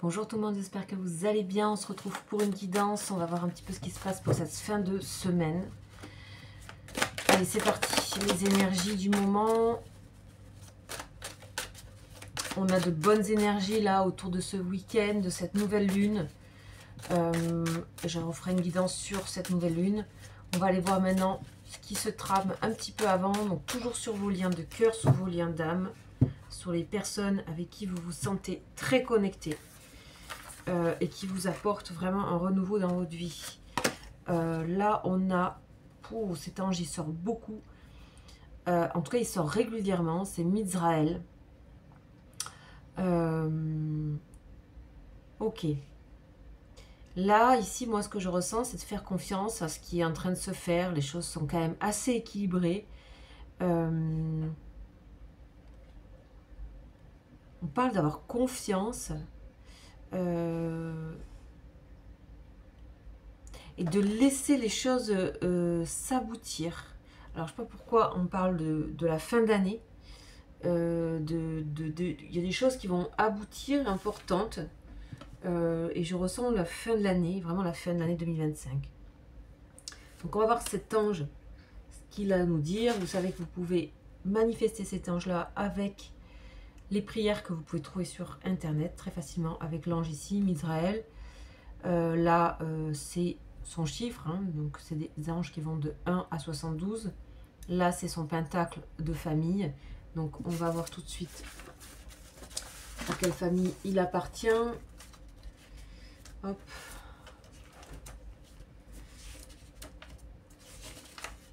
Bonjour tout le monde, j'espère que vous allez bien. On se retrouve pour une guidance. On va voir un petit peu ce qui se passe pour cette fin de semaine. Allez, c'est parti. Les énergies du moment. On a de bonnes énergies là autour de ce week-end, de cette nouvelle lune. Je referai une guidance sur cette nouvelle lune. On va aller voir maintenant ce qui se trame un petit peu avant. Donc toujours sur vos liens de cœur, sur vos liens d'âme, sur les personnes avec qui vous vous sentez très connecté. Et qui vous apporte vraiment un renouveau dans votre vie. Là, on a... Oh, cet ange, il sort beaucoup. En tout cas, il sort régulièrement. C'est Mizraël. Ok. Là, ici, moi, ce que je ressens, c'est de faire confiance à ce qui est en train de se faire. Les choses sont quand même assez équilibrées. On parle d'avoir confiance. Et de laisser les choses s'aboutir. Alors, je ne sais pas pourquoi on parle de la fin d'année. Il y a des choses qui vont aboutir importantes. Et je ressens la fin de l'année, vraiment la fin de l'année 2025. Donc, on va voir cet ange, ce qu'il a à nous dire. Vous savez que vous pouvez manifester cet ange-là avec les prières que vous pouvez trouver sur Internet très facilement avec l'ange ici, Mizraël. Là, c'est son chiffre, hein, donc c'est des anges qui vont de 1 à 72. Là, c'est son pentacle de famille. Donc, on va voir tout de suite à quelle famille il appartient. Hop.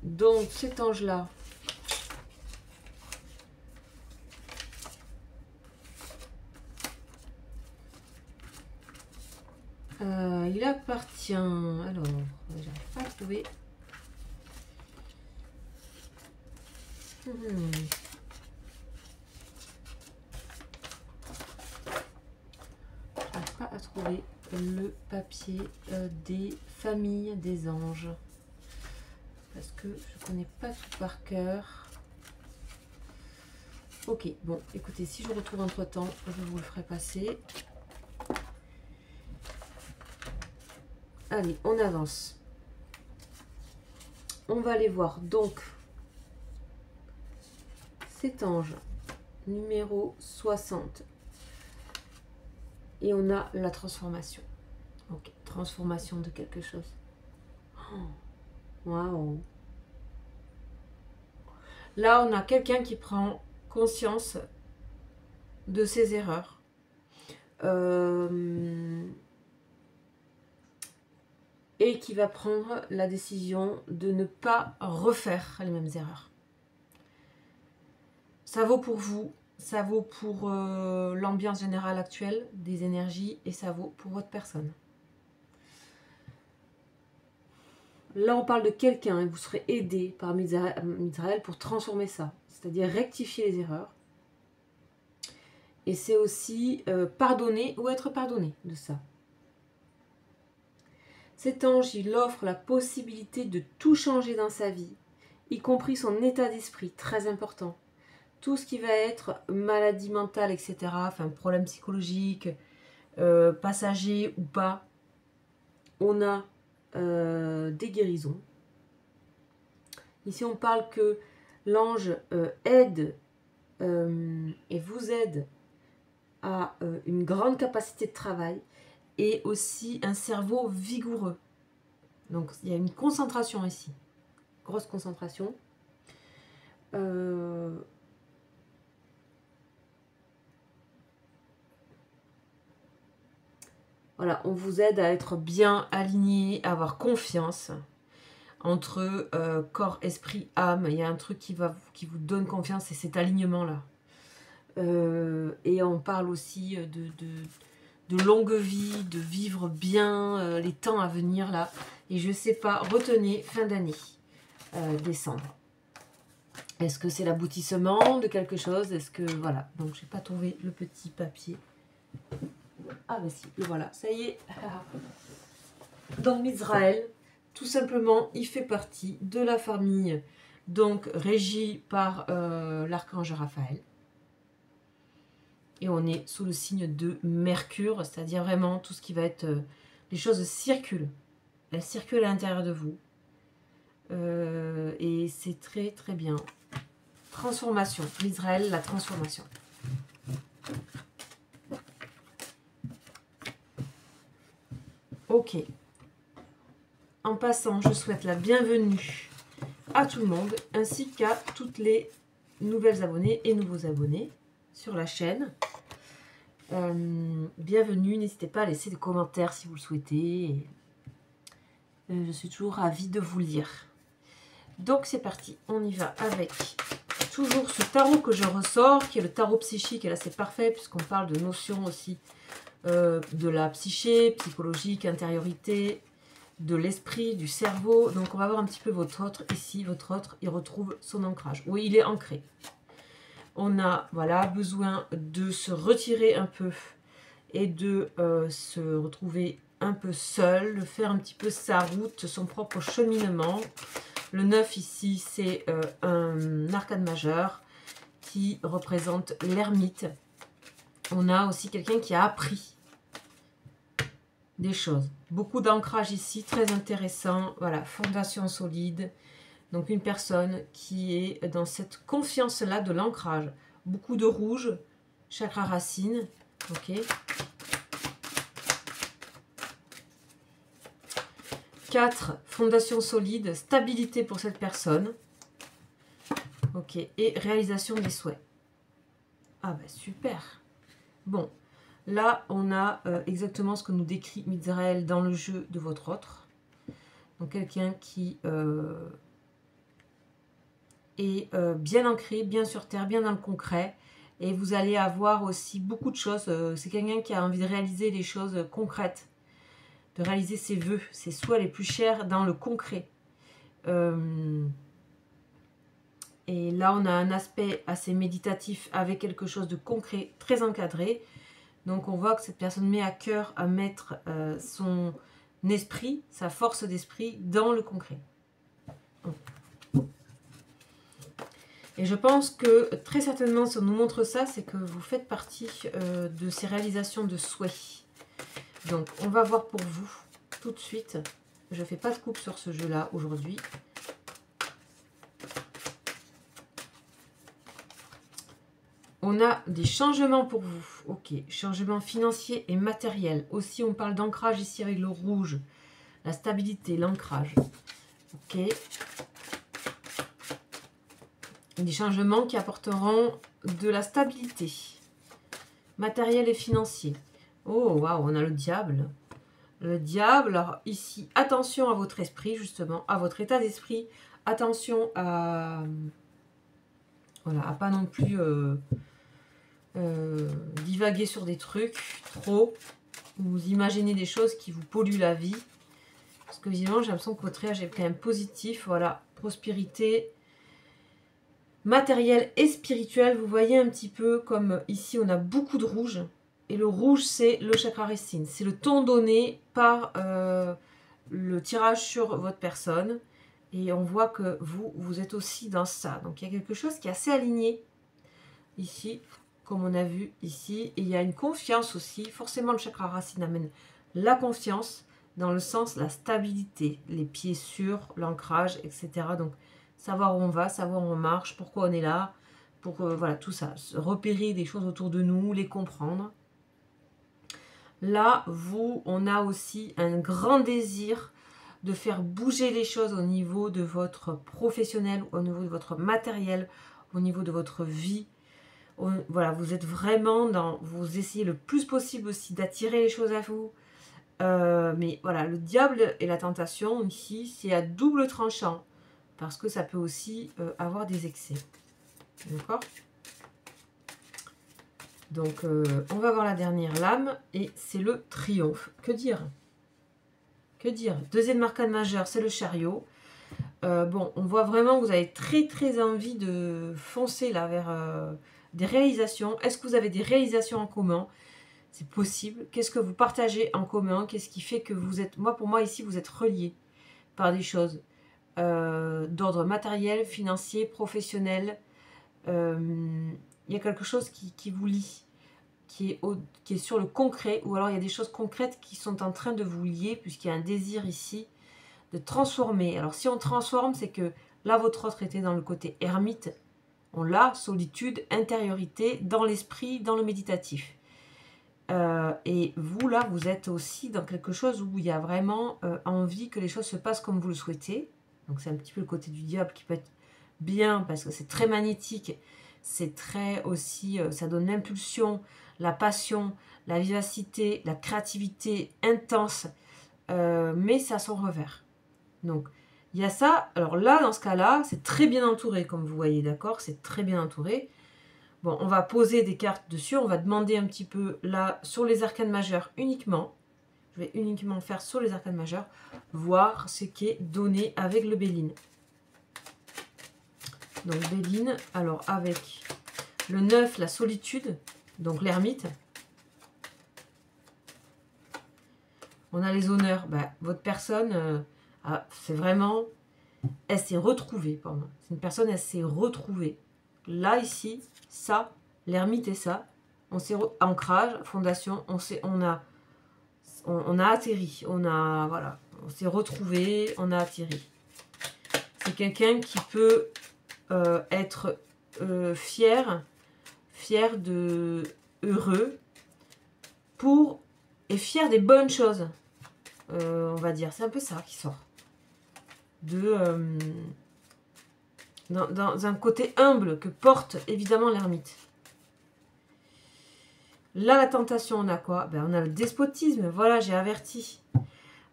Donc, cet ange-là, il appartient... Alors, j'arrive pas à trouver... J'arrive pas à trouver le papier des familles des anges. Parce que je connais pas tout par cœur. Ok, bon, écoutez, si je retrouve entre temps, je vous le ferai passer. Allez, on avance. On va aller voir donc cet ange numéro 60. Et on a la transformation. Ok, transformation de quelque chose. Waouh! Là, on a quelqu'un qui prend conscience de ses erreurs. Et qui va prendre la décision de ne pas refaire les mêmes erreurs. Ça vaut pour vous, ça vaut pour l'ambiance générale actuelle des énergies et ça vaut pour votre personne. Là, on parle de quelqu'un et vous serez aidé par Mizraël pour transformer ça, c'est-à-dire rectifier les erreurs. Et c'est aussi pardonner ou être pardonné de ça. Cet ange, il offre la possibilité de tout changer dans sa vie, y compris son état d'esprit, très important. Tout ce qui va être maladie mentale, etc., enfin problème psychologique, passager ou pas, on a des guérisons. Ici, on parle que l'ange aide et vous aide à une grande capacité de travail et aussi un cerveau vigoureux. Donc, il y a une concentration ici, grosse concentration. Voilà, on vous aide à être bien aligné, à avoir confiance entre corps, esprit, âme. Il y a un truc qui vous donne confiance, c'est cet alignement-là. Et on parle aussi de longue vie, de vivre bien les temps à venir là. Et je sais pas, retenez fin d'année, décembre. Est-ce que c'est l'aboutissement de quelque chose? Est-ce que voilà, donc j'ai pas trouvé le petit papier. Ah bah si, le voilà, ça y est. Donc Mizraël, tout simplement, il fait partie de la famille, donc régie par l'archange Raphaël. Et on est sous le signe de Mercure, c'est-à-dire vraiment tout ce qui va être... les choses circulent. Elles circulent à l'intérieur de vous. Et c'est très très bien. Transformation. L'Israël, la transformation. Ok. En passant, je souhaite la bienvenue à tout le monde, ainsi qu'à toutes les nouvelles abonnées et nouveaux abonnés sur la chaîne. Bienvenue, n'hésitez pas à laisser des commentaires si vous le souhaitez. Je suis toujours ravie de vous lire. Donc c'est parti, on y va avec toujours ce tarot que je ressors, qui est le tarot psychique, et là c'est parfait puisqu'on parle de notions aussi de la psyché, psychologique, intériorité, de l'esprit, du cerveau. Donc on va voir un petit peu votre autre ici. Votre autre, il retrouve son ancrage. Oui, il est ancré. On a voilà, besoin de se retirer un peu et de se retrouver un peu seul, de faire un petit peu sa route, son propre cheminement. Le 9 ici, c'est un arcane majeur qui représente l'ermite. On a aussi quelqu'un qui a appris des choses. Beaucoup d'ancrage ici, très intéressant. Voilà, fondation solide. Donc une personne qui est dans cette confiance-là de l'ancrage. Beaucoup de rouge, chakra racine. Ok. 4, fondation solide, stabilité pour cette personne. Ok, et réalisation des souhaits. Ah bah super. Bon, là on a exactement ce que nous décrit Mitzraël dans le jeu de votre autre. Donc quelqu'un qui est bien ancré, bien sur terre, bien dans le concret. Et vous allez avoir aussi beaucoup de choses. C'est quelqu'un qui a envie de réaliser des choses concrètes. De réaliser ses vœux, ses souhaits les plus chers dans le concret. Et là, on a un aspect assez méditatif avec quelque chose de concret, très encadré. Donc, on voit que cette personne met à cœur à mettre son esprit, sa force d'esprit, dans le concret. Et je pense que très certainement, si on nous montre ça, c'est que vous faites partie de ces réalisations de souhaits. Donc, on va voir pour vous tout de suite. Je ne fais pas de coupe sur ce jeu-là aujourd'hui. On a des changements pour vous. Ok, changements financiers et matériels. Aussi, on parle d'ancrage ici avec le rouge. La stabilité, l'ancrage. Ok. Des changements qui apporteront de la stabilité. Matériel et financier. Oh, waouh, on a le diable. Le diable, alors ici, attention à votre esprit, justement, à votre état d'esprit. Attention à... Voilà, à pas non plus... divaguer sur des trucs trop, vous imaginez des choses qui vous polluent la vie, parce que visiblement j'ai l'impression que votre réage est quand même positif. Voilà, prospérité matérielle et spirituelle. Vous voyez un petit peu comme ici on a beaucoup de rouge, et le rouge c'est le chakra racine, c'est le ton donné par le tirage sur votre personne, et on voit que vous êtes aussi dans ça. Donc il y a quelque chose qui est assez aligné ici, comme on a vu ici. Et il y a une confiance aussi. Forcément, le chakra racine amène la confiance dans le sens, la stabilité, les pieds sûrs, l'ancrage, etc. Donc, savoir où on va, savoir où on marche, pourquoi on est là, pour voilà, tout ça. Repérer des choses autour de nous, les comprendre. Là, on a aussi un grand désir de faire bouger les choses au niveau de votre professionnel, au niveau de votre matériel, au niveau de votre vie. Voilà, vous êtes vraiment dans... Vous essayez le plus possible aussi d'attirer les choses à vous. Mais voilà, le diable et la tentation, ici, c'est à double tranchant. Parce que ça peut aussi avoir des excès. D'accord? Donc, on va voir la dernière lame. Et c'est le triomphe. Que dire? Que dire? Deuxième arcane majeur, c'est le chariot. Bon, on voit vraiment que vous avez très très envie de foncer là vers... des réalisations. Est-ce que vous avez des réalisations en commun? C'est possible. Qu'est-ce que vous partagez en commun? Qu'est-ce qui fait que vous êtes... Moi, pour moi, ici, vous êtes reliés par des choses d'ordre matériel, financier, professionnel. Il y a quelque chose qui vous lie. qui est sur le concret, ou alors il y a des choses concrètes qui sont en train de vous lier, puisqu'il y a un désir ici de transformer. Alors si on transforme, c'est que là, votre autre était dans le côté ermite. On l'a, solitude, intériorité, dans l'esprit, dans le méditatif. Et vous, là, vous êtes aussi dans quelque chose où il y a vraiment envie que les choses se passent comme vous le souhaitez. Donc c'est un petit peu le côté du diable qui peut être bien, parce que c'est très magnétique. C'est très aussi, ça donne l'impulsion, la passion, la vivacité, la créativité intense. Mais ça a son revers. Donc, il y a ça. Alors là, dans ce cas-là, c'est très bien entouré, comme vous voyez, d'accord? C'est très bien entouré. Bon, on va poser des cartes dessus. On va demander un petit peu, là, sur les arcanes majeures uniquement. Je vais uniquement faire sur les arcanes majeures, voir ce qui est donné avec le Béline. Donc, Béline, alors avec le 9, la solitude, donc l'ermite. On a les honneurs. Ben, votre personne, c'est vraiment... Elle s'est retrouvée, pour moi. C'est une personne, elle s'est retrouvée. Là, ici, ça, l'ermite et ça, on s'est ancrage, fondation, on a atterri, voilà, on s'est retrouvé, on a atterri. C'est quelqu'un qui peut être fier de heureux et fier des bonnes choses, on va dire. C'est un peu ça qui sort. Dans un côté humble que porte évidemment l'ermite. Là, la tentation, on a quoi? Ben, on a le despotisme. Voilà, j'ai averti.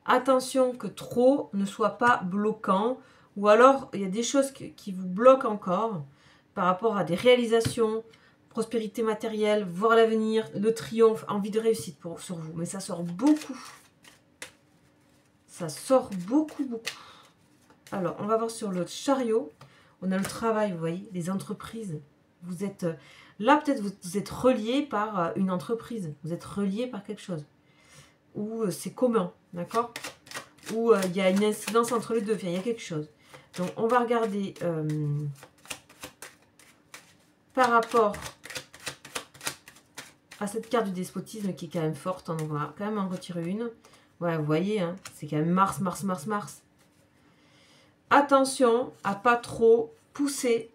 Attention que trop ne soit pas bloquant. Ou alors, il y a des choses qui vous bloquent encore par rapport à des réalisations, prospérité matérielle, voir l'avenir, le triomphe, envie de réussite sur vous. Mais ça sort beaucoup. Ça sort beaucoup, beaucoup. Alors, on va voir sur le chariot. On a le travail, vous voyez, les entreprises. Vous êtes... Là, peut-être vous êtes relié par une entreprise. Vous êtes relié par quelque chose. Ou c'est commun, d'accord? Ou il y a une incidence entre les deux. Enfin, il y a quelque chose. Donc, on va regarder par rapport à cette carte du despotisme qui est quand même forte. On va quand même en retirer une. Ouais, vous voyez, hein, c'est quand même Mars, Mars, Mars, Mars. Attention à pas trop pousser,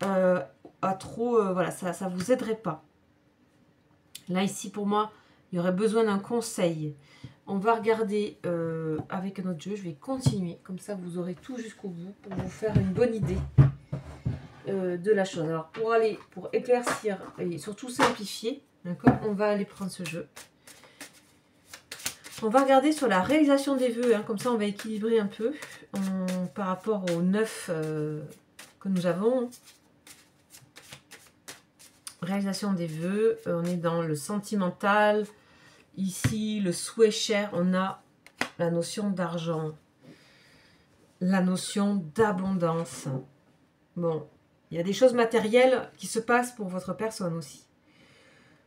voilà, ça vous aiderait pas. Là, ici, pour moi, il y aurait besoin d'un conseil. On va regarder avec un autre jeu. Je vais continuer. Comme ça, vous aurez tout jusqu'au bout pour vous faire une bonne idée de la chose. Alors, pour éclaircir et surtout simplifier, d'accord, on va aller prendre ce jeu. On va regarder sur la réalisation des vœux, hein, comme ça on va équilibrer un peu par rapport aux 9 que nous avons. Réalisation des vœux, on est dans le sentimental. Ici, le souhait cher, on a la notion d'argent, la notion d'abondance. Bon, il y a des choses matérielles qui se passent pour votre personne aussi.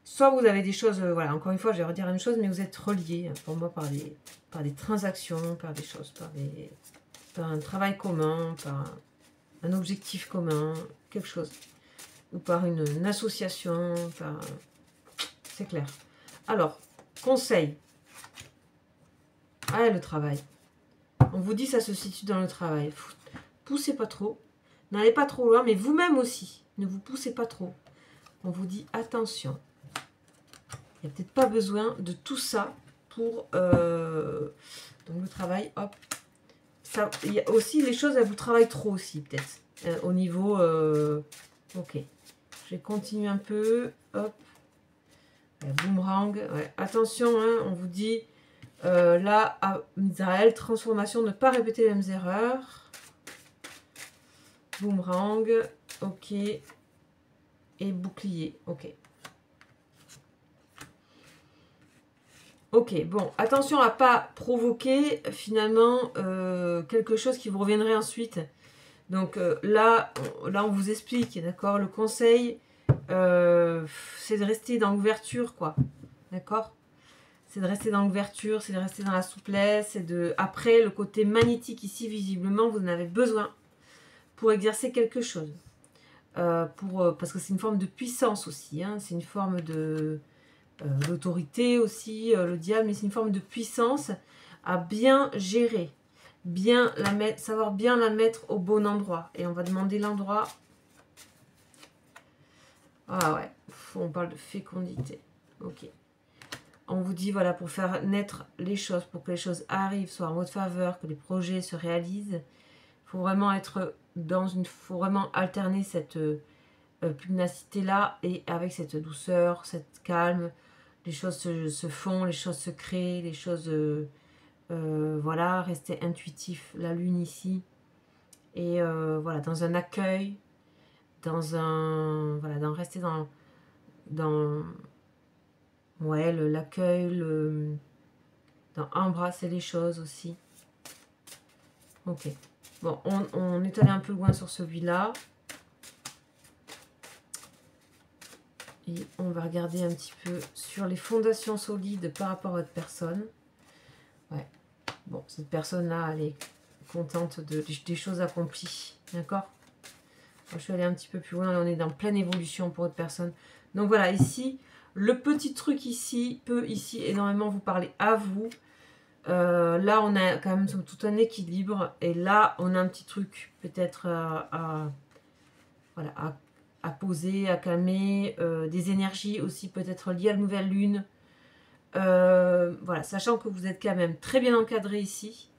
Soit vous avez des choses, voilà, encore une fois, je vais redire une chose, mais vous êtes reliés, pour moi, par des transactions, par des choses, par un travail commun, par un objectif commun, quelque chose. Ou par une association, c'est clair. Alors, conseil. Ah, le travail. On vous dit ça se situe dans le travail. Poussez pas trop. N'allez pas trop loin, mais vous-même aussi. Ne vous poussez pas trop. On vous dit attention. Il n'y a peut-être pas besoin de tout ça pour... donc le travail, hop. Ça, il y a aussi les choses, elles vous travaillent trop aussi, peut-être. Au niveau... ok. Je vais continuer un peu. Hop. Boomerang. Ouais. Attention, hein, on vous dit... là, à Israël, transformation, ne pas répéter les mêmes erreurs. Boomerang. Ok. Et bouclier. Ok. Ok, bon, attention à ne pas provoquer finalement quelque chose qui vous reviendrait ensuite. Donc là, on vous explique, d'accord? Le conseil, c'est de rester dans l'ouverture, quoi. D'accord? C'est de rester dans l'ouverture, c'est de rester dans la souplesse. C'est de... Après, le côté magnétique ici, visiblement, vous en avez besoin pour exercer quelque chose. parce que c'est une forme de puissance aussi, hein, c'est une forme de l'autorité aussi, le diable, mais c'est une forme de puissance à bien gérer, bien la mettre, savoir bien la mettre au bon endroit. Et on va demander l'endroit. Ah ouais, on parle de fécondité. Ok. On vous dit, voilà, pour faire naître les choses, pour que les choses arrivent, soient en votre faveur, que les projets se réalisent, il faut vraiment être dans une... faut vraiment alterner cette pugnacité-là et avec cette douceur, cette calme. Les choses se font, les choses se créent, les choses... voilà, rester intuitif, la lune ici. Et voilà, dans un accueil, dans un... voilà, rester dans ouais, l'accueil, dans embrasser les choses aussi. Ok. Bon, on est allé un peu loin sur celui-là. Et on va regarder un petit peu sur les fondations solides par rapport à votre personne. Ouais. Bon, cette personne-là, elle est contente des choses accomplies. D'accord ? Je suis allée un petit peu plus loin. On est dans pleine évolution pour votre personne. Donc voilà, ici, le petit truc ici peut ici énormément vous parler à vous. Là, on a quand même tout un équilibre. Et là, on a un petit truc peut-être voilà, à poser, à calmer. Des énergies aussi peut-être liées à la nouvelle lune. Voilà, sachant que vous êtes quand même très bien encadré ici.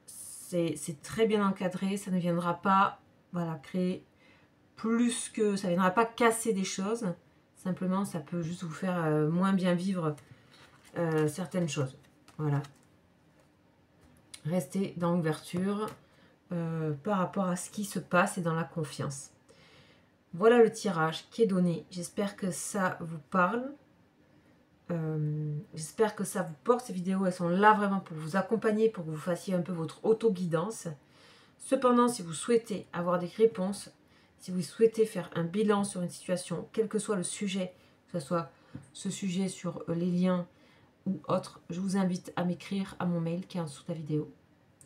C'est très bien encadré. Ça ne viendra pas voilà, créer plus que... ça ne viendra pas casser des choses. Simplement, ça peut juste vous faire moins bien vivre certaines choses. Voilà. Restez dans l'ouverture par rapport à ce qui se passe et dans la confiance. Voilà le tirage qui est donné. J'espère que ça vous parle. J'espère que ça vous porte. Ces vidéos, elles sont là vraiment pour vous accompagner, pour que vous fassiez un peu votre auto-guidance. Cependant, si vous souhaitez avoir des réponses, si vous souhaitez faire un bilan sur une situation, quel que soit le sujet, que ce soit ce sujet sur les liens ou autre, je vous invite à m'écrire à mon mail qui est en dessous de la vidéo.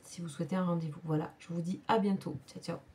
Si vous souhaitez un rendez-vous. Voilà, je vous dis à bientôt. Ciao, ciao.